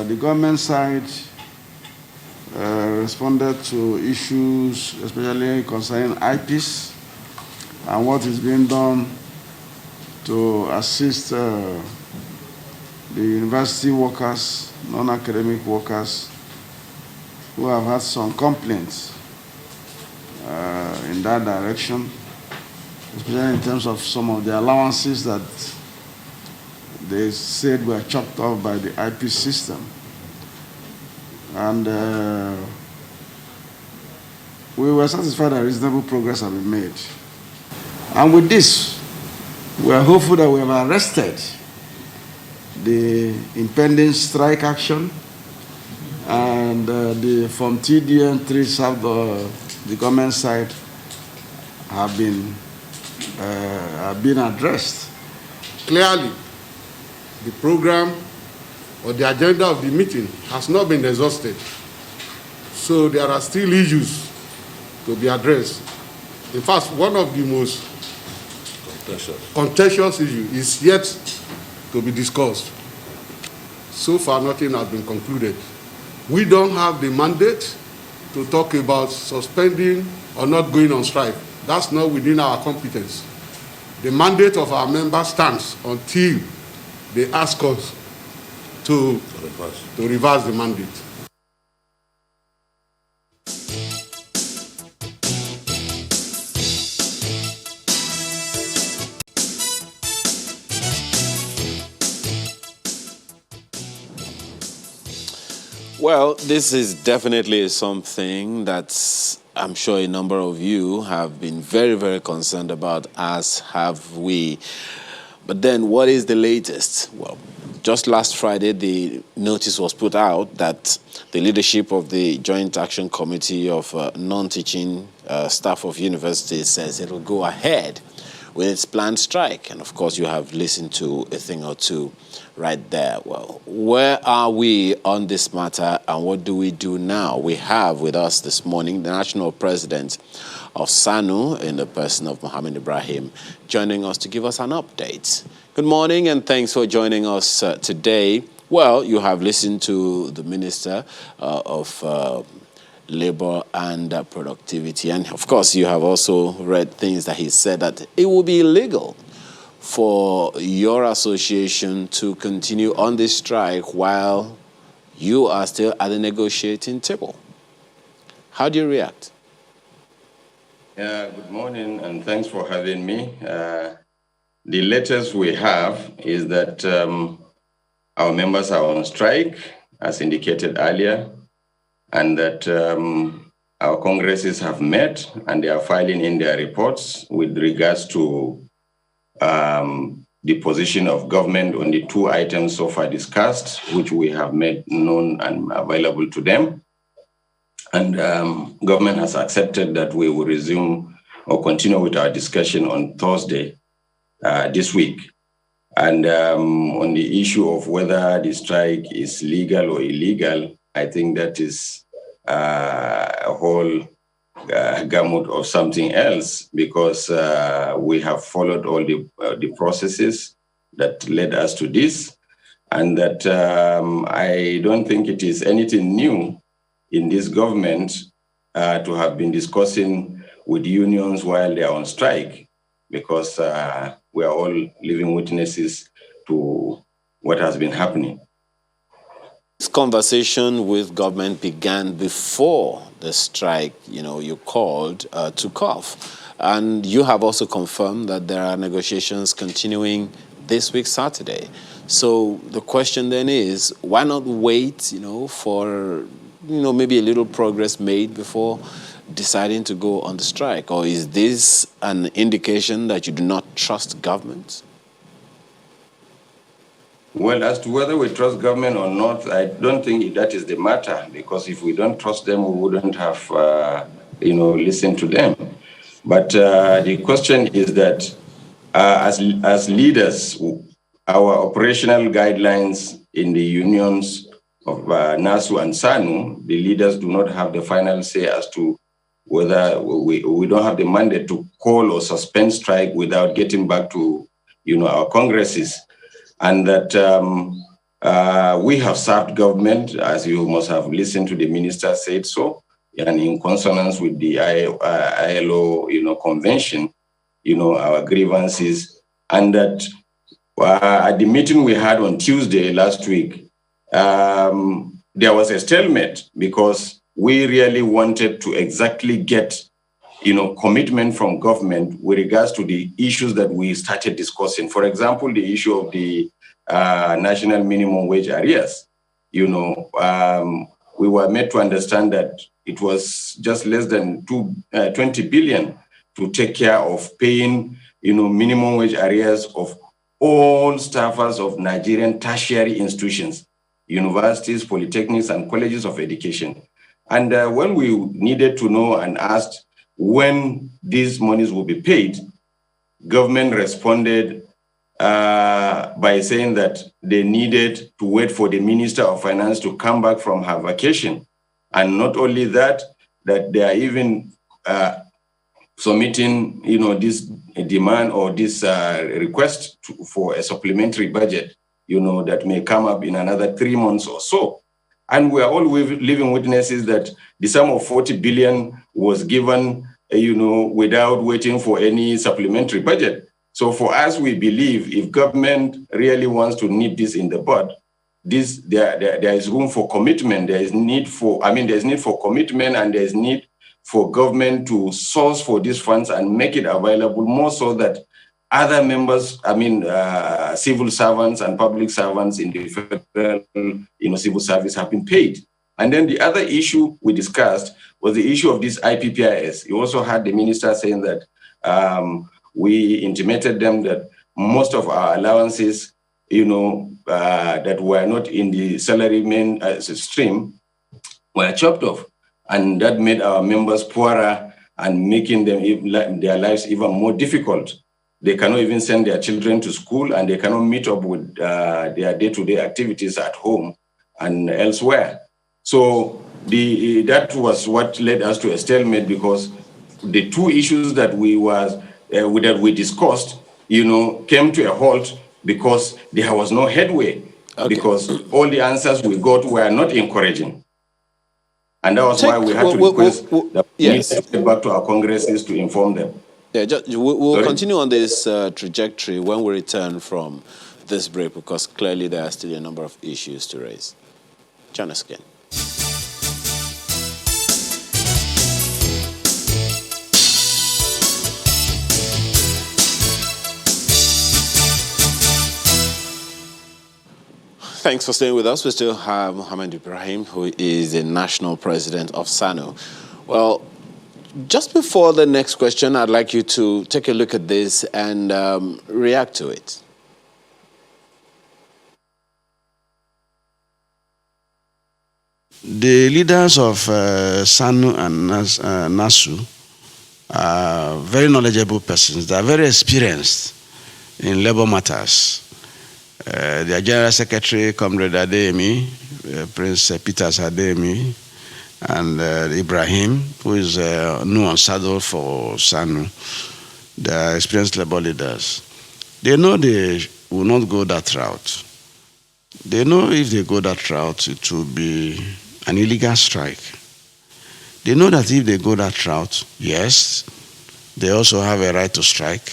The government side responded to issues, especially concerning IPs and what is being done to assist the university workers, non-academic workers who have had some complaints in that direction, especially in terms of some of the allowances that they said were chopped off by the IP system. And we were satisfied that reasonable progress had been made. And with this, we are hopeful that we have arrested the impending strike action, and the from TDN 3 South, the government side, have been addressed. Clearly, the program or the agenda of the meeting has not been exhausted. So there are still issues to be addressed. In fact, one of the most contentious issues is yet to be discussed. So far, nothing has been concluded. We don't have the mandate to talk about suspending or not going on strike. That's not within our competence. The mandate of our members stands until they ask us to reverse the mandate. Well, this is definitely something that I'm sure a number of you have been very, very concerned about, as have we. But then what is the latest? Well, just last Friday, the notice was put out that the leadership of the Joint Action Committee of non-teaching staff of universities says it will go ahead with its planned strike. And of course, you have listened to a thing or two right there. Well, where are we on this matter, and what do we do now? We have with us this morning the national president of SSANU, in the person of Mohammed Ibrahim, joining us to give us an update. Good morning, and thanks for joining us today. Well, you have listened to the Minister of Labor and Productivity, and of course, you have also read things that he said that it will be illegal for your association to continue on this strike while you are still at the negotiating table. How do you react? Good morning, and thanks for having me. The latest we have is that our members are on strike, as indicated earlier, and that our congresses have met and they are filing in their reports with regards to the position of government on the two items so far discussed, which we have made known and available to them. And government has accepted that we will resume or continue with our discussion on Thursday this week. And on the issue of whether the strike is legal or illegal, I think that is a whole gamut of something else, because we have followed all the processes that led us to this, and that I don't think it is anything new in this government to have been discussing with unions while they are on strike, because we are all living witnesses to what has been happening. This conversation with government began before the strike, you called, took off. And you have also confirmed that there are negotiations continuing this week, Saturday. So the question then is, why not wait, for, maybe a little progress made before deciding to go on the strike? Or is this an indication that you do not trust government? Well, as to whether we trust government or not, I don't think that is the matter, because if we don't trust them, we wouldn't have, listened to them. But the question is that as leaders, our operational guidelines in the unions of NASU and SSANU, the leaders do not have the final say as to whether we don't have the mandate to call or suspend strike without getting back to, our congresses. And that We have served government, as you must have listened to the minister said so, and in consonance with the ILO, convention, our grievances, and that at the meeting we had on Tuesday last week, there was a stalemate because we really wanted to exactly get, commitment from government with regards to the issues that we started discussing. For example, the issue of the national minimum wage arrears. We were made to understand that it was just less than 20 billion to take care of paying, minimum wage arrears of all staffers of Nigerian tertiary institutions, universities, polytechnics, and colleges of education. And when we needed to know and asked when these monies will be paid, government responded by saying that they needed to wait for the Minister of Finance to come back from her vacation. And not only that, that they are even submitting, this demand or this request for a supplementary budget, that may come up in another 3 months or so. And we are all living witnesses that the sum of 40 billion was given, without waiting for any supplementary budget. So for us, we believe if government really wants to nip this in the bud, there is room for commitment. There's need for commitment, and there's need for government to source for these funds and make it available more so that other members, civil servants and public servants in the federal, civil service have been paid. And then the other issue we discussed was the issue of this IPPIS. You also had the minister saying that we intimated them that most of our allowances, that were not in the salary main stream were chopped off. And that made our members poorer and making them their lives even more difficult. They cannot even send their children to school, and they cannot meet up with their day-to-day activities at home and elsewhere. So that was what led us to a stalemate, because the two issues that we discussed, came to a halt because there was no headway, because all the answers we got were not encouraging. And that was why we had to request that we need to get back to our congresses to inform them. Yeah, we'll continue on this trajectory when we return from this break, because clearly there are still a number of issues to raise. Join us again. Thanks for staying with us. We still have Mohammed Ibrahim, who is the national president of SSANU. Well, just before the next question, I'd like you to take a look at this and react to it. The leaders of SSANU and NASU are very knowledgeable persons. They are very experienced in labor matters. Their General Secretary, Comrade Adeyemi, Prince Peters Adeyemi, and Ibrahim, who is new on saddle for SSANU. They are experienced labor leaders. They know they will not go that route. They know if they go that route, it will be an illegal strike. They know that if they go that route, yes, they also have a right to strike,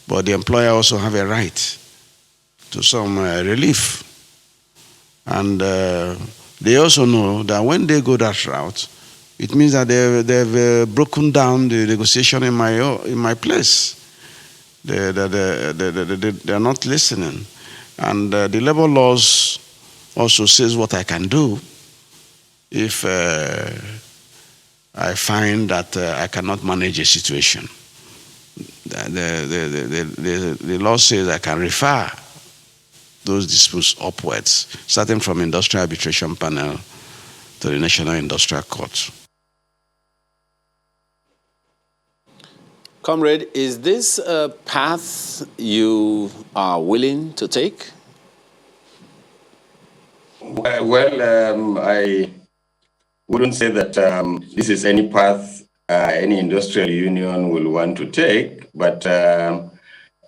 but the employer also have a right to some relief. And they also know that when they go that route, it means that they've broken down the negotiation in my place. They're not listening. And the labor laws also says what I can do if I find that I cannot manage a situation. The law says I can refer those disputes upwards, starting from Industrial Arbitration Panel to the National Industrial Court. Comrade, is this a path you are willing to take? Well, I wouldn't say that this is any path any industrial union will want to take, but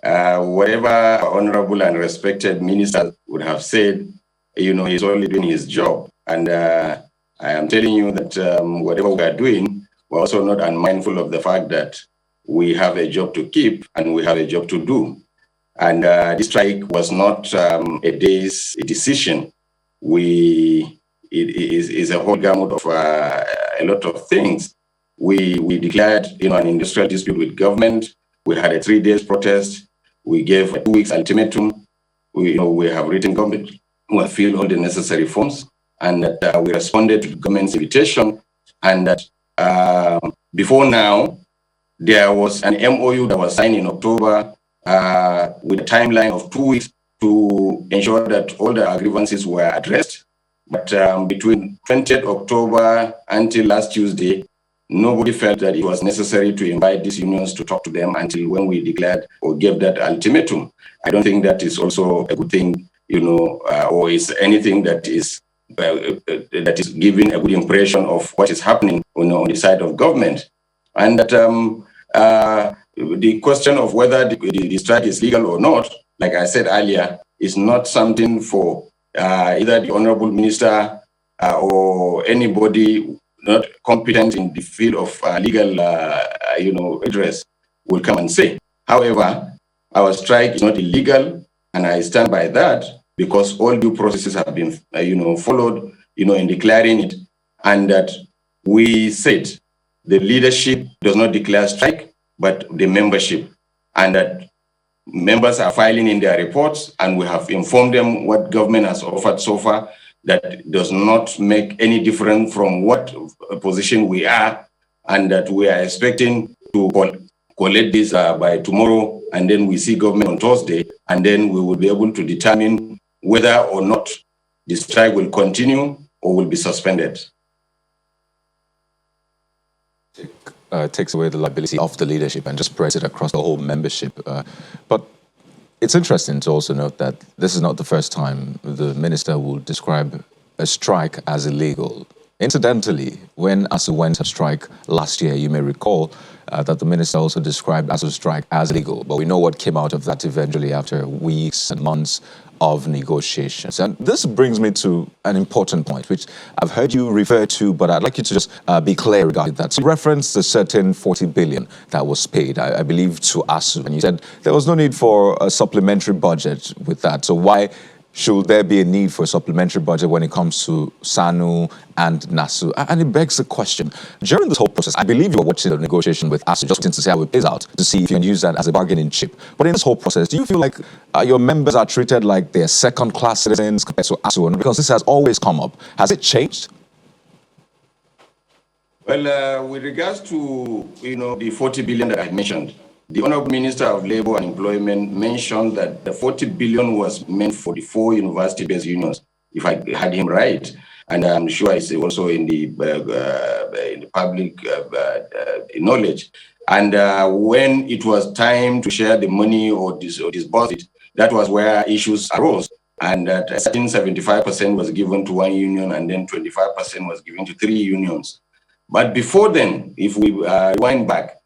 whatever honorable and respected minister would have said, he's only doing his job. And I am telling you that whatever we are doing, we're also not unmindful of the fact that we have a job to keep and we have a job to do. And this strike was not a day's decision. It is a whole gamut of a lot of things. We declared, an industrial dispute with government. We had a 3 days protest. We gave a 2 weeks ultimatum. We have written government. We have filled all the necessary forms, and that we responded to the government's invitation. And that before now, there was an MOU that was signed in October with a timeline of 2 weeks to ensure that all the grievances were addressed. But between 20th October until last Tuesday, nobody felt that it was necessary to invite these unions to talk to them until when we declared or gave that ultimatum. I don't think that is also a good thing, or is anything that is giving a good impression of what is happening on the side of government. And that the question of whether the strike is legal or not, like I said earlier, is not something for either the Honorable Minister or anybody not competent in the field of legal, redress will come and say. However, our strike is not illegal, and I stand by that because all due processes have been, followed, in declaring it, and that we said the leadership does not declare strike, but the membership, and that members are filing in their reports, and we have informed them what government has offered so far. That does not make any difference from what position we are, and that we are expecting to collect this by tomorrow, and then we see government on Thursday, and then we will be able to determine whether or not the strike will continue or will be suspended. Takes away the liability of the leadership and just spreads it across the whole membership. But it's interesting to also note that this is not the first time the minister will describe a strike as illegal. Incidentally, when ASU went on strike last year, you may recall that the minister also described ASU strike as illegal. But we know what came out of that eventually after weeks and months of negotiations. And this brings me to an important point, which I've heard you refer to, but I'd like you to just be clear regarding that. So you referenced the certain 40 billion that was paid, I believe, to ASU. And you said there was no need for a supplementary budget with that. So why should there be a need for a supplementary budget when it comes to SSANU and NASU? And it begs the question, during this whole process, I believe you were watching the negotiation with ASU, just to see how it plays out, to see if you can use that as a bargaining chip. But in this whole process, do you feel like your members are treated like they're second-class citizens compared to ASU? Because this has always come up. Has it changed? Well, with regards to, the 40 billion that I mentioned, the Honorable Minister of Labour and Employment mentioned that the 40 billion was meant for the 4 university-based unions, if I had him right. And I'm sure it's also in the public knowledge. And when it was time to share the money or disburse it, that was where issues arose. And that a certain 75% was given to 1 union, and then 25% was given to 3 unions. But before then, if we rewind back,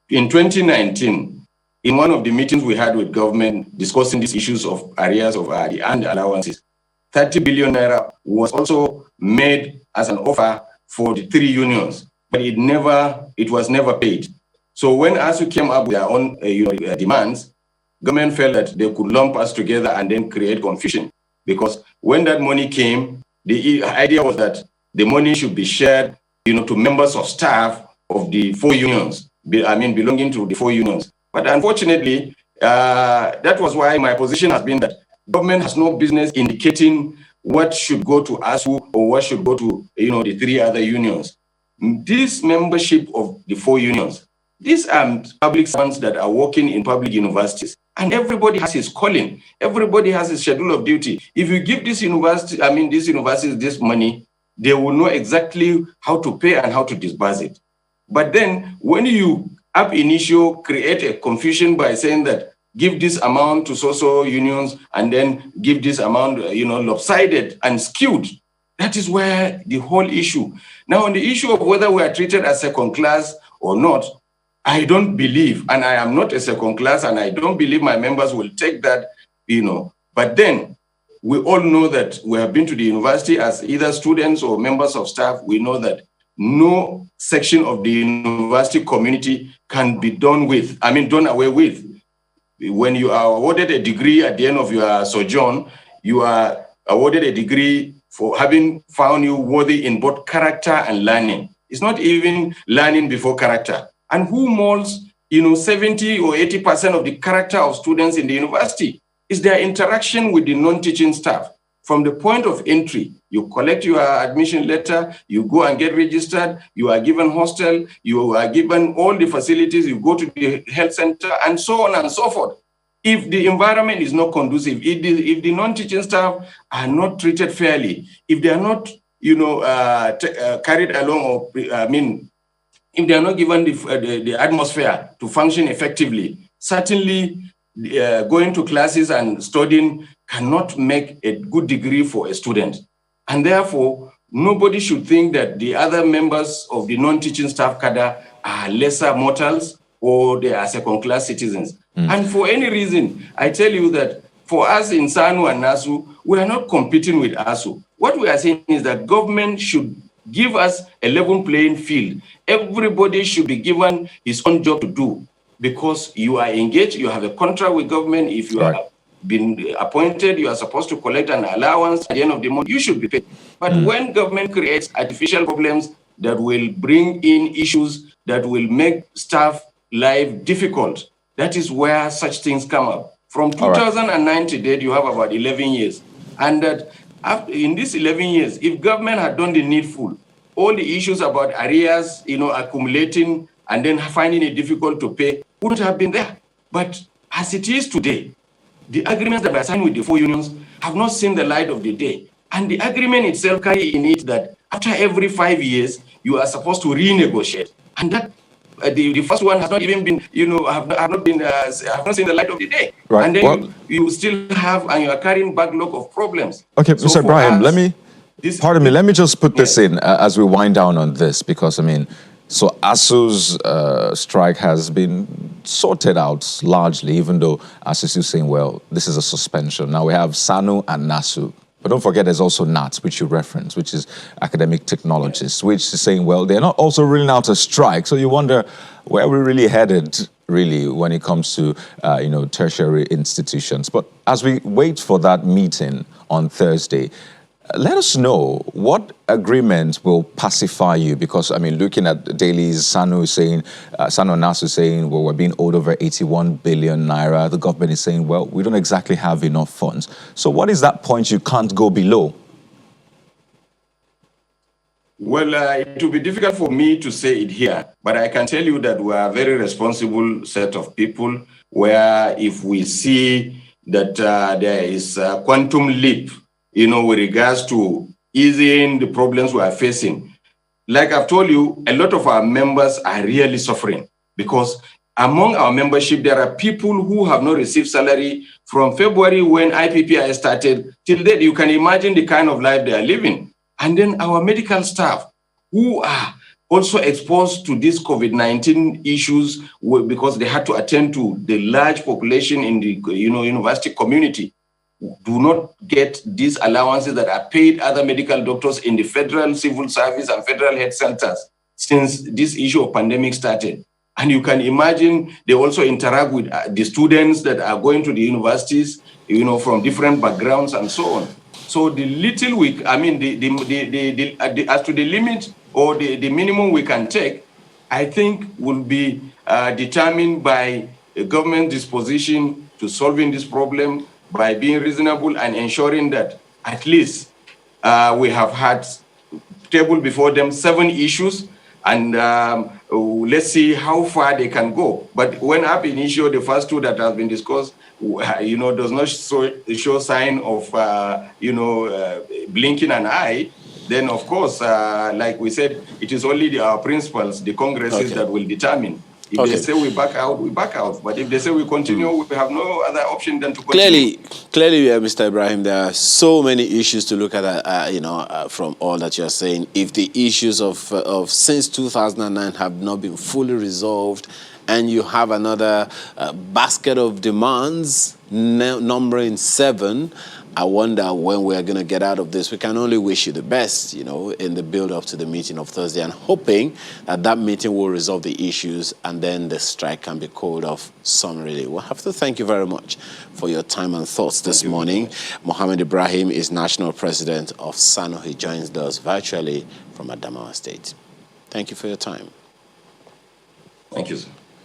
in 2019, in one of the meetings we had with government discussing these issues of arrears of the earned allowances, 30 billion naira was also made as an offer for the 3 unions, but it was never paid. So when ASU came up with their own demands, government felt that they could lump us together and then create confusion. Because when that money came, the idea was that the money should be shared, to members of staff of the 4 unions. Belonging to the 4 unions. But unfortunately, that was why my position has been that government has no business indicating what should go to ASU or what should go to, the 3 other unions. This membership of the 4 unions, these are public servants that are working in public universities. And everybody has his calling. Everybody has his schedule of duty. If you give these universities this money, they will know exactly how to pay and how to disburse it. But then when you ab initio create a confusion by saying that give this amount to so-so unions and then give this amount, lopsided and skewed, that is where the whole issue. Now, on the issue of whether we are treated as second class or not, I don't believe, and I am not a second class, and I don't believe my members will take that, But then we all know that we have been to the university as either students or members of staff. We know that no section of the university community can be done away with. When you are awarded a degree at the end of your sojourn, you are awarded a degree for having found you worthy in both character and learning. It's not even learning before character. And who molds, 70 or 80% of the character of students in the university is their interaction with the non-teaching staff. From the point of entry, you collect your admission letter, you go and get registered, you are given hostel, you are given all the facilities, you go to the health center, and so on and so forth. If the environment is not conducive, if the non-teaching staff are not treated fairly, if they are not, carried along, or if they are not given the atmosphere to function effectively, certainly going to classes and studying cannot make a good degree for a student. And therefore, nobody should think that the other members of the non-teaching staff cadre are lesser mortals or they are second-class citizens. And for any reason, I tell you that for us in SSANU and NASU, we are not competing with ASU. What we are saying is that government should give us a level playing field. Everybody should be given his own job to do, because you are engaged, you have a contract with government. If you are been appointed, you are supposed to collect an allowance at the end of the month, you should be paid. But when government creates artificial problems that will bring in issues that will make staff life difficult, that is where such things come up. From 2009 to date, you have about 11 years. And that in these 11 years, if government had done the needful, all the issues about arrears, accumulating and then finding it difficult to pay wouldn't have been there. But as it is today, the agreements that were signed with the 4 unions have not seen the light of the day. And the agreement itself carries in it that after every 5 years, you are supposed to renegotiate. And that the first one has not even been, have not seen the light of the day. Right. And then you still have, and you are carrying backlog of problems. Okay, So Mr. Ibrahim, us, let me just put this in as we wind down on this, because, so ASU's strike has been sorted out largely, even though ASU is saying, well, this is a suspension. Now we have SSANU and NASU. But don't forget there's also NAT, which you reference, which is academic technologists, which is saying, well, they're not also ruling out a strike. So you wonder where we're really headed, really, when it comes to, tertiary institutions. But as we wait for that meeting on Thursday, let us know what agreement will pacify you, because, looking at dailies, SSANU and NASU saying, well, we're being owed over 81 billion naira. The government is saying, well, we don't exactly have enough funds. So what is that point you can't go below? Well, it will be difficult for me to say it here, but I can tell you that we are a very responsible set of people, where if we see that there is a quantum leap, with regards to easing the problems we are facing. Like I've told you, a lot of our members are really suffering, because among our membership, there are people who have not received salary from February when IPPI started till date. You can imagine the kind of life they are living. And then our medical staff, who are also exposed to these COVID-19 issues because they had to attend to the large population in the university community, do not get these allowances that are paid other medical doctors in the federal civil service and federal health centers since this issue of pandemic started. And you can imagine they also interact with the students that are going to the universities, from different backgrounds and so on. So the little we, as to the limit or the minimum we can take, I think will be determined by a government disposition to solving this problem, by being reasonable and ensuring that at least we have had table before them 7 issues, and let's see how far they can go. But when I've been issued, the first 2 that have been discussed, does not show sign of, blinking an eye, then of course, like we said, it is only our principals, the congresses, that will determine. If they say we back out, we back out. But if they say we continue, we have no other option than to continue. Clearly, Mr. Ibrahim, there are so many issues to look at, from all that you're saying. If the issues of since 2009 have not been fully resolved, and you have another basket of demands numbering 7, I wonder when we're going to get out of this. We can only wish you the best, you know, in the build-up to the meeting of Thursday, and hoping that that meeting will resolve the issues and then the strike can be called off summarily. We'll have to thank you very much for your time and thoughts this morning. Mohammed Ibrahim is National President of SSANU. He joins us virtually from Adamawa State. Thank you for your time. Thank you, sir.